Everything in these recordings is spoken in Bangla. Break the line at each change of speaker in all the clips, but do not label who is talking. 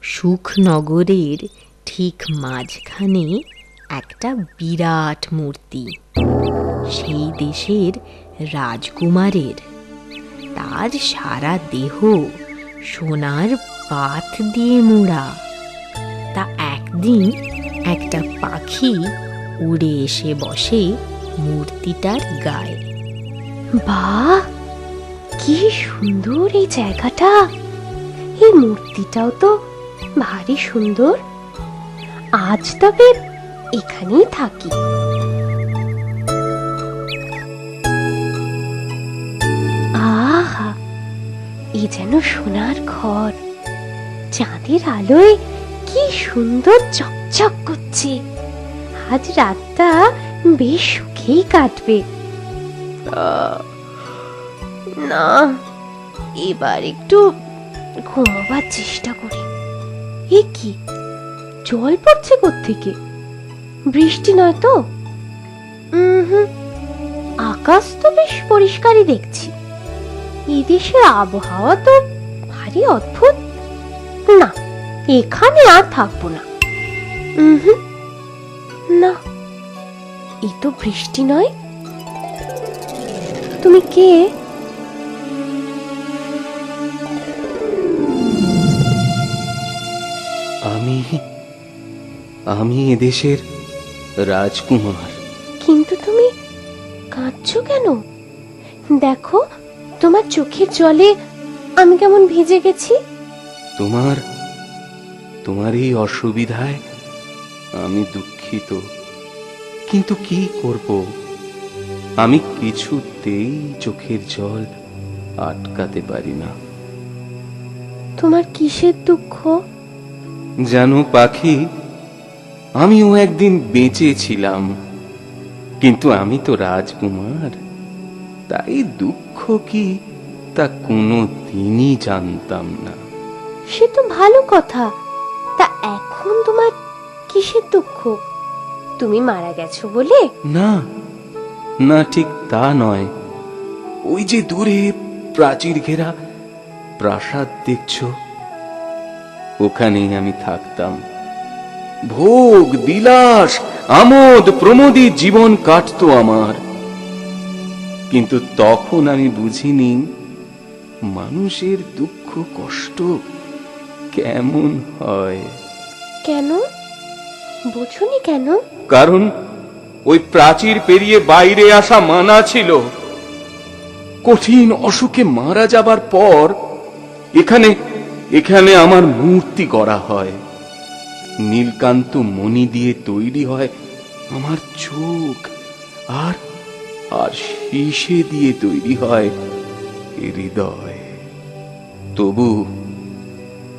সুখনগরের ঠিক মাঝখানে একটা বিরাট মূর্তি, সেই দেশের রাজকুমারের। তার সারা দেহ সোনার পাত দিয়ে মোড়া। তা একদিন একটা পাখি উড়ে এসে বসে মূর্তিটার গায়ে।
বাহ, কি সুন্দর এই জায়গাটা! এই মূর্তিটাও তো ভারী সুন্দর। আজ তবে এখানেই থাকি। আহা, এ যেন সোনার ঘর। চাঁদের আলোয় কি সুন্দর চকচক করছে। আজ রাতটা বেশ সুখেই কাটবে। না, এবার একটু ঘুমোবার চেষ্টা করি। এ কি, জল পড়ছে কোত্থেকে? বৃষ্টি নয় তো? আকাশ তো বেশ পরিষ্কারই দেখছি। এদেশের আবহাওয়া তো ভারী অদ্ভুত। না, এখানে আর থাকবো না। না, এ তো বৃষ্টি নয়। তুমি কে?
আমি এদেশের রাজকুমার।
কিন্তু তুমি কাঁদছো কেন? দেখো, তোমার চোখের জলে আমি কেমন ভিজে গেছি।
তোমার এই অসুবিধায় আমি দুঃখিত, কিন্তু কি করব? আমি কিছুতেই চোখের জল আটকাতে পারি না।
তোমার কিসের দুঃখ?
জানো পাখি, আমিও একদিন বেঁচে ছিলাম, কিন্তু আমি তো রাজকুমার, তাই দুঃখ কি তা কোনো দিনই জানতাম না।
সে তো ভালো কথা। তা এখন তোমার কিসের দুঃখ? তুমি মারা গেছো বলে?
না না, ঠিক তা নয়। ওই যে দূরে প্রাচীর ঘেরা প্রাসাদ দেখছো, ওখানেই আমি থাকতাম। ভোগ বিলাস আমোদ প্রমোদে জীবন কাটতো আমার। কিন্তু তখন আমি বুঝিনি মানুষের দুঃখ কষ্ট কেমন হয়।
কেন বোঝনি? কেন?
কারণ ওই প্রাচীর পেরিয়ে বাইরে আসা মানা ছিল। কঠিন অসুখে মারা যাবার পর এখানে আমার মূর্তি গড়া হয়। নীলকান্ত মণি দিয়ে তৈরি হয় আমার চোখ, আর শীশে দিয়ে তৈরি হয় হৃদয়।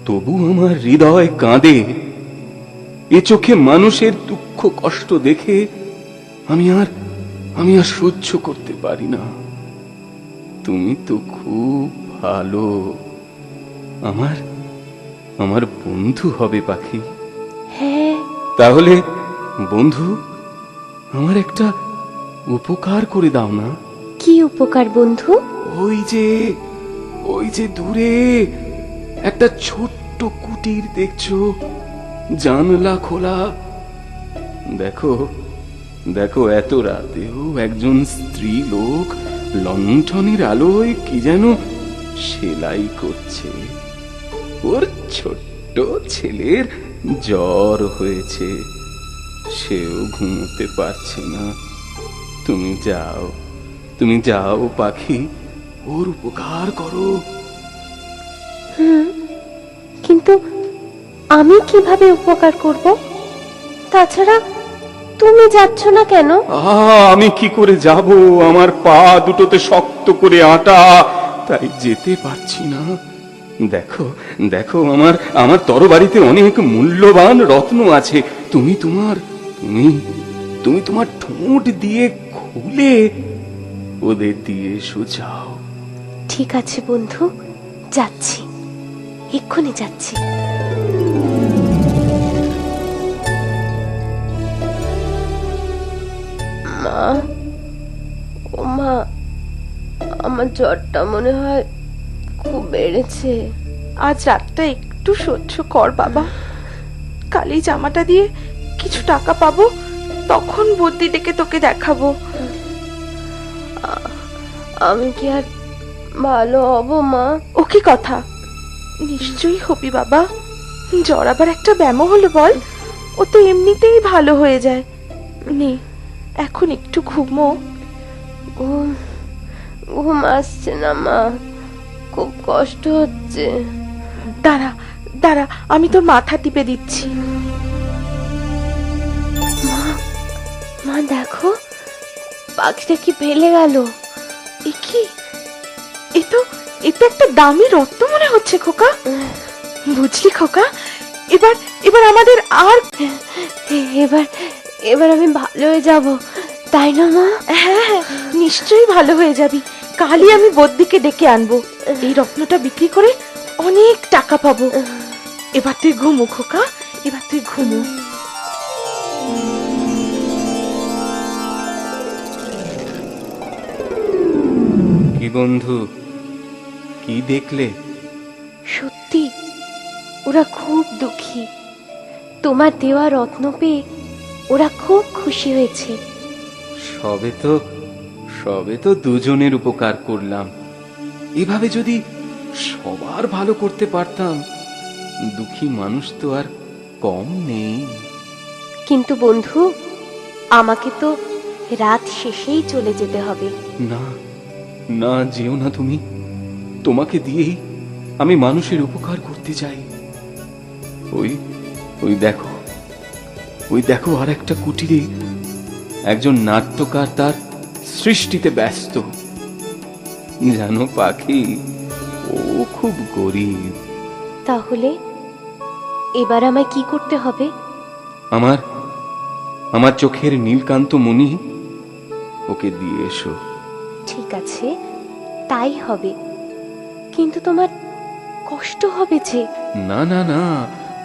তবু আমার হৃদয় কাঁদে। এ চোখে মানুষের দুঃখ কষ্ট দেখে আমি আর সহ্য করতে পারি না। তুমি তো খুব ভালো, আমার বন্ধু হবে পাখি।
হ্যাঁ।
তাহলে বন্ধু, আমার একটা উপকার করে দাও না।
কি উপকার বন্ধু?
ওই যে দূরে একটা ছোট্ট কুটির দেখছো, জানলা খোলা। দেখো এত রাতেও একজন স্ত্রী লোক লণ্ঠনের আলোয় কি যেন সেলাই করছে। ওর ছোট্ট ছেলের জ্বর হয়েছে, সেও ঘুমোতে পারছে না। তুমি যাও পাখি, ওর উপকার করো।
কিন্তু আমি কিভাবে উপকার করব? তাছাড়া তুমি যাচ্ছ না কেন?
আমি কি করে যাব? আমার পা দুটোতে শক্ত করে আটা, তাই যেতে পারছি না। দেখো আমার তরবারিতে অনেক মূল্যবান রত্ন আছে। তুমি তোমার ঠোঁট দিয়ে খুলে ওদের দিয়ে সোজাও।
ঠিক আছে বন্ধু, যাচ্ছি, এক্ষুনি যাচ্ছি। মা, আমার জ্বরটা মনে হয় খুব বেড়েছে। আজ রাতটা একটু
একটু সহ্য কর বাবা, কালি জামাটা দিয়ে কিছু টাকা পাবো, তখন বুদ্ধি ডেকে তোকে দেখাবো।
আমি কি আর ভালো হব মা?
ও কি কথা, নিশ্চয়ই হবি বাবা। জ্বর আবার একটা ব্যামো হলো বল, ও তো এমনিতেই ভালো হয়ে যায়। নে এখন একটু ঘুমো।
ঘুম ঘুম আসছে না মা, খুব কষ্ট হচ্ছে।
দাঁড়া দাঁড়া, আমি তোর মাথা টিপে দিচ্ছি।
মা দেখো, পাখিটা কি ফেলে গেল।
এ কি, এ তো একটা দামি রত্ন মনে হচ্ছে খোকা। বুঝলি খোকা, এবার এবার আমাদের আর
এবার এবার আমি ভালো হয়ে যাব, তাই না মা?
হ্যাঁ হ্যাঁ, নিশ্চয়ই ভালো হয়ে যাবি। কালই আমি বদ্যিকে ডেকে আনবো, এই রত্নটা বিক্রি করে অনেক টাকা পাবো। এবার তুই ঘুমো খোকা, এবার তুই ঘুমো।
কি বন্ধু, কি দেখলে?
সত্যি ওরা খুব দুঃখী। তোমার দেওয়া রত্ন পেয়ে ওরা খুব খুশি হয়েছে।
সবে তো দুজনের উপকার করলাম। এভাবে যদি সবার ভালো করতে পারতাম, দুঃখী মানুষ তো আর কম নেই।
কিন্তু বন্ধু, আমাকে তো রাত শেষেই চলে যেতে হবে।
না না, যেও না তুমি। তোমাকে দিয়েই আমি মানুষের উপকার করতে চাই। ওই ওই দেখো আর একটা কুটিরে একজন নাট্যকার তার সৃষ্টিতে ব্যস্ত। জানো পাখি, ও খুব গরিব।
তাহলে এবার আমায় কি করতে হবে?
আমার চোখের নীলকান্ত মণি ওকে দিয়ে এসো।
ঠিক আছে, তাই হবে। কিন্তু তোমার কষ্ট হবে যে।
না না না,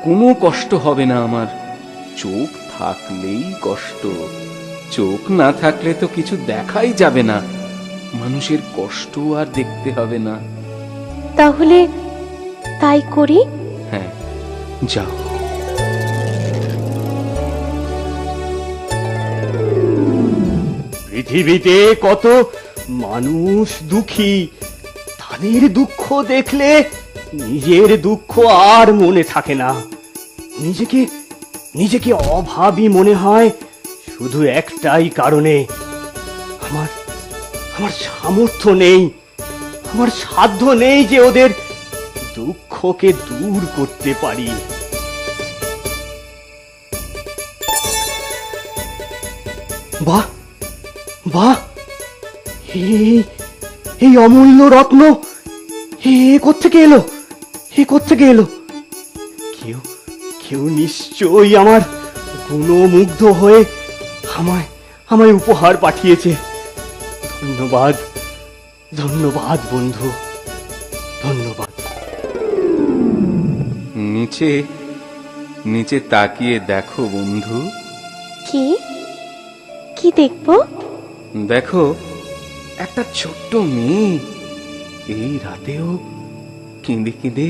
কোনো কষ্ট হবে না আমার। চোখ থাকলেই কষ্ট, চোখ না থাকলে তো কিছু দেখাই যাবে না। মানুষের কষ্ট আর দেখতে হবে না।
তাহলে তাই করি।
হ্যাঁ, যাও।
পৃথিবীতে কত মানুষ দুঃখী, তাদের দুঃখ দেখলে নিজের দুঃখ আর মনে থাকে না। নিজেকে অভাবী মনে হয় শুধু একটাই কারণে, আমার সামর্থ্য নেই, আমার সাধ্য নেই যে ওদের দুঃখকে দূর করতে পারি। বাহ বাহ, এই অমূল্য রত্ন কোত্থেকে এলো? কোত্থেকে এলো? কেউ নিশ্চয়ই আমার গুণমুগ্ধ হয়ে আমায় উপহার পাঠিয়েছে। ধন্যবাদ ধন্যবাদ বন্ধু, ধন্যবাদ।
নিচে তাকিয়ে দেখো বন্ধু।
কি দেখবো?
দেখো, একটা ছোট্ট মেয়ে এই রাতেও কেঁদে কেঁদে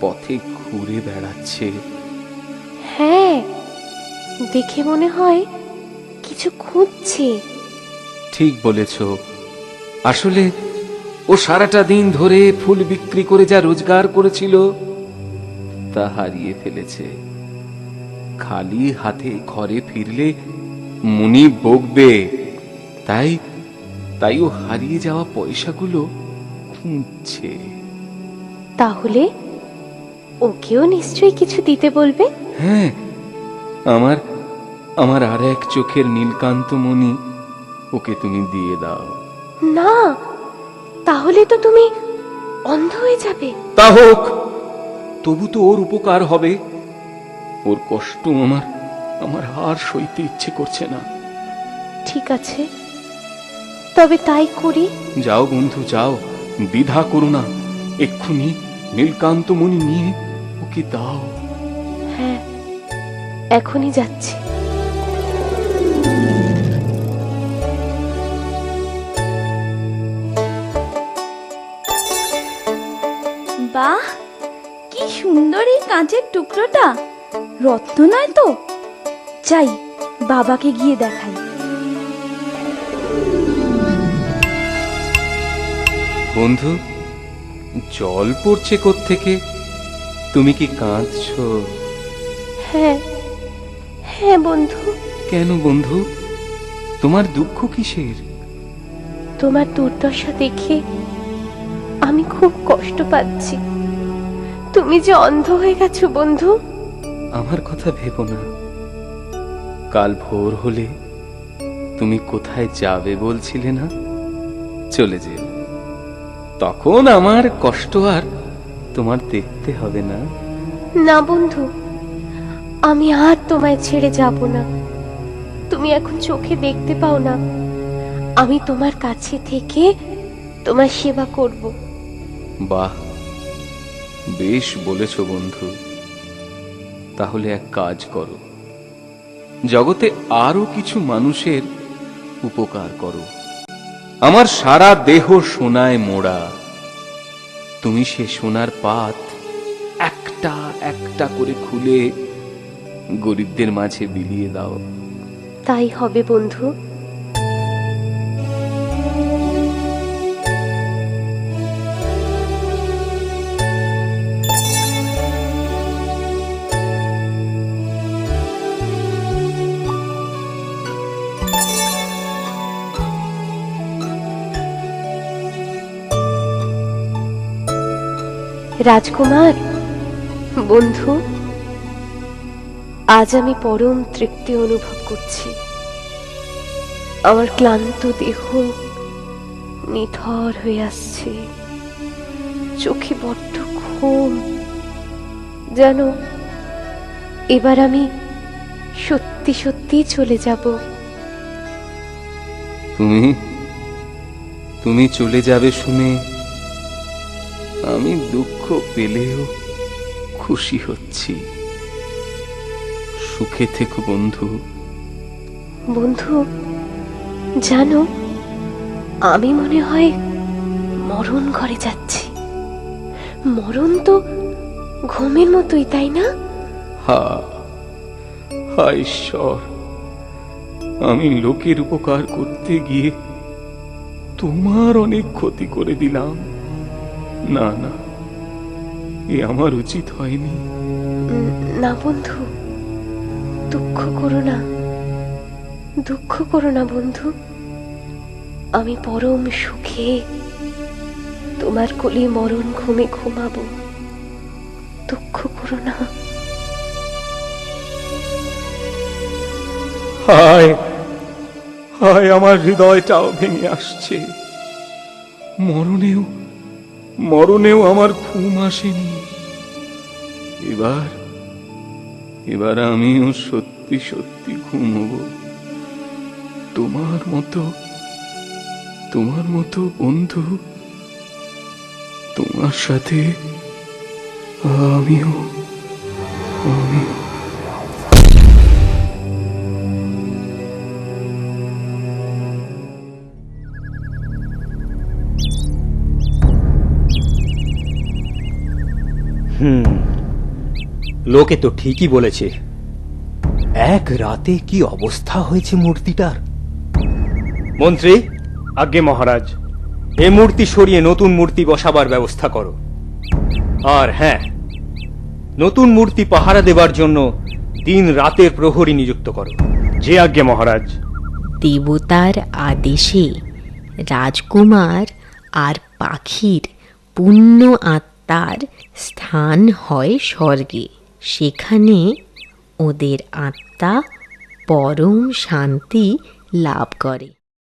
পথে ঘুরে বেড়াচ্ছে।
হ্যাঁ, দেখে মনে হয় কিছু খুঁজছে।
ঠিক বলেছ। আসলে ও সারাটা দিন ধরে ফুল বিক্রি করে যা রোজগার করেছিল তা হারিয়ে ফেলেছে। খালি হাতে ঘরে ফিরলে মনি বকবে, তাই ও হারিয়ে যাওয়া পয়সাগুলো খুঁজছে।
তাহলে ওকেও নিশ্চয়ই কিছু দিতে বলবে।
হ্যাঁ, আমার আর এক চোখের নীলকান্ত মণি ওকে তুমি দিয়ে দাও।
না, তাহলে তো তুমি অন্ধ হয়ে যাবে।
তা হোক, তবু তো ওর উপকার হবে। ওর কষ্ট আমার আর সইতে ইচ্ছে করছে না।
ঠিক আছে, তবে তাই করি।
যাও বন্ধু, যাও, দ্বিধা করো না। এক্ষুনি নীলকান্ত মণি নিয়ে ওকে দাও।
হ্যাঁ, এখনই যাচ্ছি।
বাহ, কি
সুন্দর এই কাঁচের টুকরোটা, রত্ন নয় তো? যাই, বাবাকে গিয়ে দেখাই।
বন্ধু, জল পড়ছে কোত্থেকে? তুমি কি কাঁদছো?
হ্যাঁ হ্যাঁ বন্ধু,
কেন বন্ধু, তোমার দুঃখ কিসের?
তোমার দুর্দশা দেখে আমি খুব কষ্ট পাচ্ছি। তুমি যে অন্ধ হয়ে গেছো বন্ধু।
আমার কথা ভেবো না। কাল ভোর হলে তুমি কোথায় যাবে বলছিলে না? চলে যেও, তখন আমার কষ্ট আর তোমার দেখতে হবে না।
না বন্ধু, আমি আর তোমায় ছেড়ে যাব না। তুমি এখন চোখে দেখতে পাও না, আমি তোমার কাছে থেকে তোমার সেবা করব।
বাহ, বেশ বলেছ বন্ধু। তাহলে এক কাজ করো, জগতে আরো কিছু মানুষের উপকার করো। আমার সারা দেহ সোনায় মোড়া, তুমি সে সোনার পাত একটা একটা করে খুলে গরিবদের মাঝে বিলিয়ে দাও।
তাই হবে বন্ধু। রাজকুমার, বন্ধু, আজ আমি পরম তৃপ্তি অনুভব করছি। আমার ক্লান্ত দেহ নিথর হয়ে আসছে, চোখে বড্ড ঘুম। যেন এবার আমি সত্যি সত্যি চলে যাব।
তুমি চলে যাবে শুনে আমি দুঃখ পেলেও খুশি হচ্ছি। সুখে থেকো বন্ধু।
বন্ধু, জানো, আমি মনে হয় মরণ ঘরে যাচ্ছি। মরণ তো ঘুমের মতোই, তাই না?
হা ঈশ্বর, আমি লোকের উপকার করতে গিয়ে তোমার অনেক ক্ষতি করে দিলাম। না না, এ আমার উচিত হয়নি।
না বন্ধু, দুঃখ করো না, দুঃখ করো না বন্ধু। আমি পরম সুখে তোমার কোলে মরণ ঘুমে ঘুমাবো। দুঃখ করো না।
হায় হায়, আমার হৃদয়টাও ভেঙে আসছে। মরণেও আমার ঘুম আসেনি। এবার আমিও সত্যি সত্যি ঘুমবো, তোমার মতো বন্ধু। তোমার সাথে আমিও।
লোকে তো ঠিকই বলেছে, এক রাতে কি অবস্থা হয়েছে মূর্তিটার। মন্ত্রী, আজ্ঞে মহারাজ, এ মূর্তি সরিয়ে নতুন মূর্তি বসাবার ব্যবস্থা করো। আর হ্যাঁ, নতুন মূর্তি পাহারা দেবার জন্য দিন রাতের প্রহরী নিযুক্ত করো। যে আজ্ঞে মহারাজ।
দেবতার আদেশে রাজকুমার আর পাখির পুণ্য আত্মার স্থান হয় স্বর্গে। সেখানে ওদের আত্মা পরম শান্তি লাভ করে।